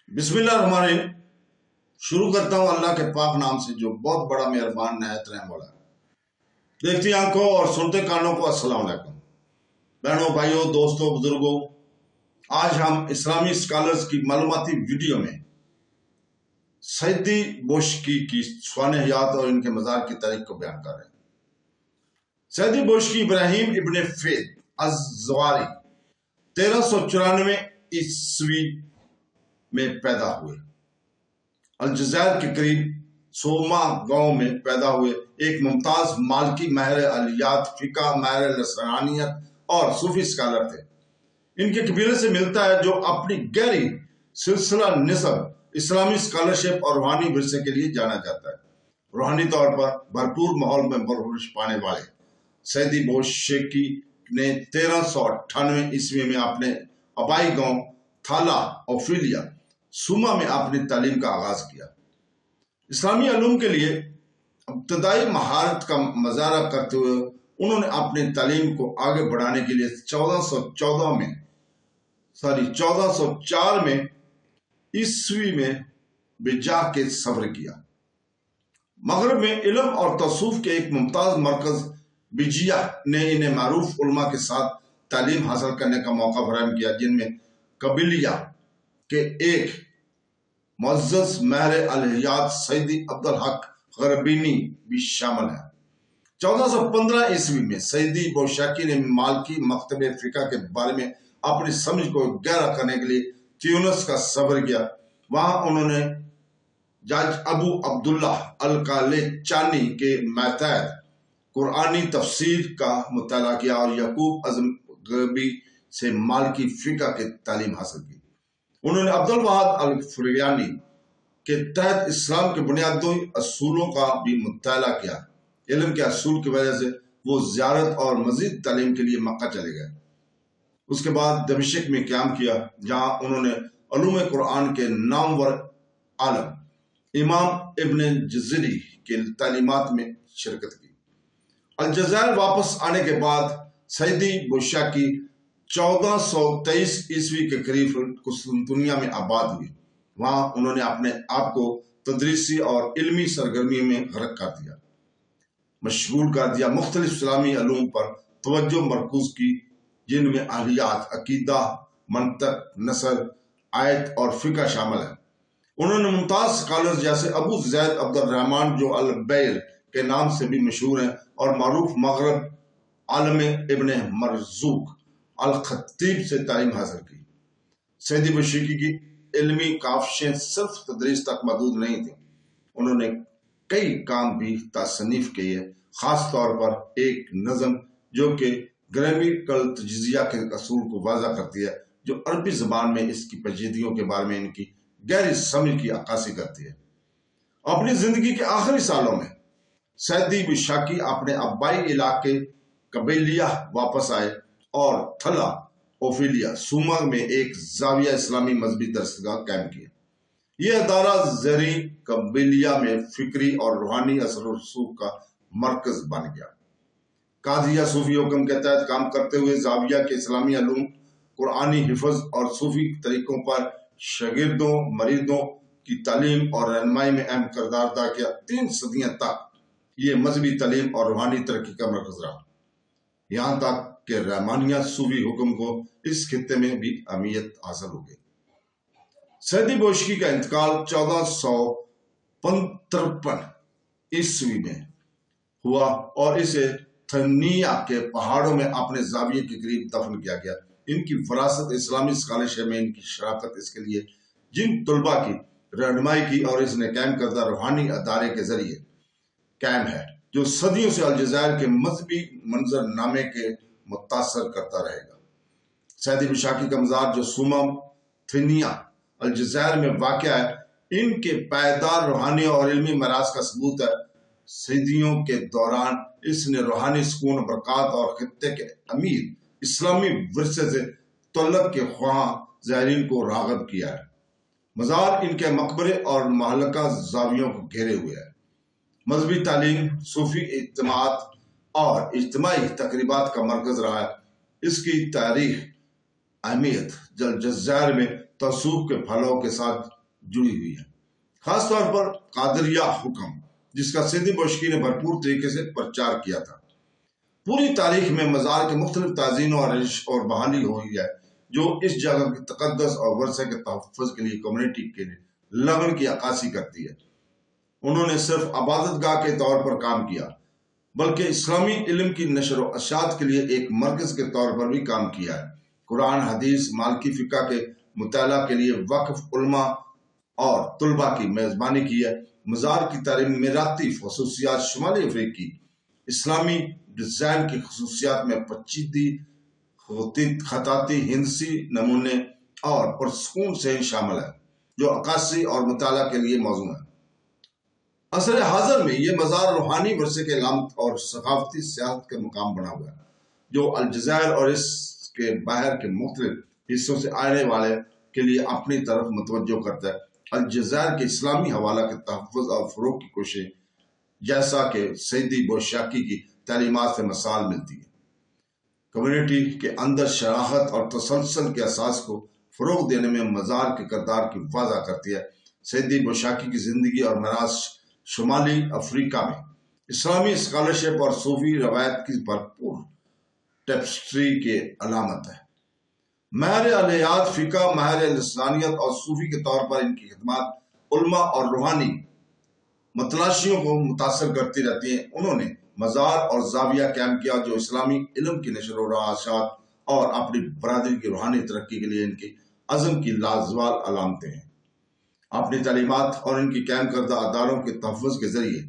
بسم اللہ الرحمن الرحیم۔ شروع کرتا ہوں اللہ کے پاک نام سے جو بہت بڑا مہربان نہایت رحم والا ہے۔ دیکھتی آنکھوں اور سنتے کانوں کو السلام علیکم۔ بہنوں، بھائیوں، دوستوں، بزرگوں، آج ہم اسلامی اسکالرز کی معلوماتی ویڈیو میں سیدی بوشکی کی سوانح حیات اور ان کے مزار کی تاریخ کو بیان کر رہے ہیں۔ سیدی بوشکی ابراہیم ابن فید الزواری 1394 عیسوی میں پیدا ہوئے۔ الجزائر کے قریب سوما گاؤں میں پیدا ہوئے ایک ممتاز مالکی، ماہر الہیات، فقہ، ماہر لسانیات اور صوفی اسکالر تھے۔ ان کے قبیلے سے ملتا ہے جو اپنی گہری سلسلہ نسب، اسلامی اسکالرشپ اور روحانی ورثے کے لیے جانا جاتا ہے۔ روحانی طور پر بھرپور ماحول میں پرورش پانے والے سیدی بوشکی نے 1398 عیسوی میں اپنے آبائی گاؤں تھالا اوفیلیا سوما میں اپنی تعلیم کا آغاز کیا۔ اسلامی علوم کے لیے ابتدائی مہارت کا مظاہرہ کرتے ہوئے انہوں نے اپنی تعلیم کو آگے بڑھانے کے لیے 1404 میں عیسوی میں بجاہ کے سفر کیا۔ مغرب میں علم اور تصوف کے ایک ممتاز مرکز بجیہ نے انہیں معروف علماء کے ساتھ تعلیم حاصل کرنے کا موقع فراہم کیا، جن میں قبیلیہ کے ایک معزز ماہر الہیات سیدی عبدالحق غربینی بھی شامل ہے۔ 1415 عیسوی میں سیدی بوشکی نے مالکی مکتب فقہ کے بارے میں اپنی سمجھ کو گہرا کرنے کے لیے تیونس کا سفر کیا۔ وہاں انہوں نے جاج ابو عبداللہ الکالچانی کے ماتحت قرآنی تفسیر کا مطالعہ کیا اور یعقوب اعظم غربی سے مالکی فقہ کی تعلیم حاصل کی۔ انہوں نے عبدالواحد الفریانی کے تحت اسلام کے بنیادی اصولوں کا بھی مطالعہ کیا۔ علم کے اصول کی وجہ سے وہ زیارت اور مزید تعلیم کے لیے مکہ چلے گئے۔ اس کے بعد دمشق میں قیام کیا، جہاں انہوں نے علوم قرآن کے نامور عالم امام ابن جزری کے تعلیمات میں شرکت کی۔ الجزائر واپس آنے کے بعد سیدی بوشکی 1423 عیسوی کے قریب قسطنطنیہ میں آباد ہوئی۔ وہاں انہوں نے اپنے آپ کو تدریسی اور علمی سرگرمی میں غرق کر دیا، مشغول کر دیا۔ مختلف اسلامی علوم پر توجہ مرکوز کی، جن میں الہیات، عقیدہ، منطق، نثر، آیت اور فقہ شامل ہے۔ انہوں نے ممتاز اسکالرز جیسے ابو زید عبد الرحمن جو البیر کے نام سے بھی مشہور ہیں اور معروف مغرب عالم ابن مرزوق الخطیب سے تعلیم حاصل کی۔ سیدی بوشکی کی علمی کاوشیں صرف تدریس تک محدود نہیں تھیں، انہوں نے کئی کام بھی تصنیف کیے، خاص طور پر ایک نظم جو کہ گرامیکل تجزیہ کے اصول کو واضح کرتی ہے، جو عربی زبان میں اس کی پیچیدگیوں کے بارے میں ان کی گہری سمجھ کی عکاسی کرتی ہے۔ اپنی زندگی کے آخری سالوں میں سیدی بوشکی اپنے آبائی علاقے قبیلیہ واپس آئے اور تھلا اوفیلیا سوما میں ایک زاویہ اسلامی مذہبی درسگاہ قائم کیا۔ یہ ادارہ زرعی قبیلیہ میں فکری اور روحانی اثر و رسوخ کا مرکز بن گیا۔ قادریہ صوفی حکم کے تحت کام کرتے ہوئے زاویہ کے اسلامی علوم، قرآنی حفظ اور صوفی طریقوں پر شاگردوں مریدوں کی تعلیم اور رہنمائی میں اہم کردار ادا کیا۔ 3 صدیاں تک یہ مذہبی تعلیم اور روحانی ترقی کا مرکز رہا، یہاں تک کہ رحمانیہ صوفی حکم کو اس خطے میں بھی اہمیت حاصل ہو گئی۔ سیدی بوشکی کا انتقال 1455 عیسوی میں ہوا اور اسے تھنیہ کے پہاڑوں میں اپنے زاویے کے قریب دفن کیا گیا۔ ان کی وراثت اسلامی اسکالرشپ میں ان کی شراکت اس کے لیے جن طلباء کی رہنمائی کی اور اس نے قائم کردہ روحانی ادارے کے ذریعے قائم ہے، جو صدیوں سے الجزائر کے مذہبی منظر نامے کے متاثر کرتا رہے گا۔ سیدی بوشکی کا مزار جو سوما تھنیہ الجزائر میں واقع ہے، ان کے پائیدار روحانی اور علمی میراث کا ثبوت ہے۔ صدیوں کے دوران اس نے روحانی سکون، برکات اور خطے کے امیر اسلامی ورثے سے تعلق کے خواہاں زائرین کو راغب کیا ہے۔ مزار ان کے مقبرے اور مہلکہ زاویوں کو گھیرے ہوئے ہے۔ مذہبی تعلیم، صوفی اجتماعات اور اجتماعی تقریبات کا مرکز رہا ہے۔ اس کی تاریخ اہمیت الجزائر میں تصوف کے پھلوں کے ساتھ جڑی ہوئی ہے۔ خاص طور پر قادریہ حکم، جس کا سیدی بشکی نے بھرپور طریقے سے پرچار کیا تھا۔ پوری تاریخ میں مزار کے مختلف تعزیروں اور بحالی ہوئی ہے، جو اس جگہ کی تقدس اور ورثے کے تحفظ کے لیے کمیونٹی کے لگن کی عکاسی کرتی ہے۔ انہوں نے صرف عبادت گاہ کے طور پر کام کیا، بلکہ اسلامی علم کی نشر و اشاعت کے لیے ایک مرکز کے طور پر بھی کام کیا ہے۔ قرآن، حدیث، مالکی فقہ کے مطالعہ کے لیے وقف علماء اور طلباء کی میزبانی کی ہے۔ مزار کی تعمیراتی خصوصیات شمالی افریقی اسلامی ڈیزائن کی خصوصیات میں پیچیدہ خطاطی، ہندسی نمونے اور پرسکون سے شامل ہے، جو عکاسی اور مطالعہ کے لیے موزوں ہے۔ عصر حاضر میں یہ مزار روحانی ورثے کے علامت اور ثقافتی سیاحت کا مقام بنا ہوا ہے، جو الجزائر اور اس کے باہر کے مختلف حصوں سے آنے والے کے لیے اپنی طرف متوجہ کرتا ہے۔ الجزائر کے اسلامی حوالہ کے تحفظ اور فروغ کی کوشش، جیسا کہ سیدی بوشاکی کی تعلیمات سے مثال ملتی ہے، کمیونٹی کے اندر شراکت اور تسلسل کے اساس کو فروغ دینے میں مزار کے کردار کی واضح کرتی ہے۔ سیدی بوشاکی کی زندگی اور میراث شمالی افریقہ میں اسلامی اسکالرشپ اور صوفی روایت کی بھرپور ٹیپسٹری کی علامت ہے۔ ماہر الہیات، فقہ، ماہر لسانیات اور صوفی کے طور پر ان کی خدمات علماء اور روحانی متلاشیوں کو متاثر کرتی رہتی ہیں۔ انہوں نے مزار اور زاویہ قائم کیا، جو اسلامی علم کی نشر و اشاعت اور اپنی برادری کی روحانی ترقی کے لیے ان کے عزم کی لازوال علامتیں ہیں۔ اپنی تعلیمات اور ان کی قائم کردہ اداروں کے تحفظ کے ذریعے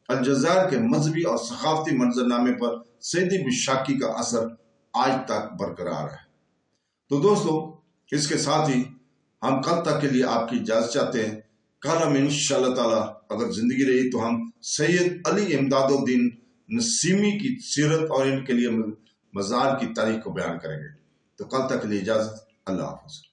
الجزائر کے مذہبی اور ثقافتی منظرنامے پر سیدی بوشاکی کا اثر آج تک برقرار ہے۔ تو دوستو، اس کے ساتھ ہی ہم کل تک کے لیے آپ کی اجازت چاہتے ہیں۔ کل ہم انشاءاللہ تعالی اگر زندگی رہی تو ہم سید علی امداد الدین نسیمی کی سیرت اور ان کے لیے مزار کی تاریخ کو بیان کریں گے۔ تو کل تک کے لیے اجازت، اللہ حافظ۔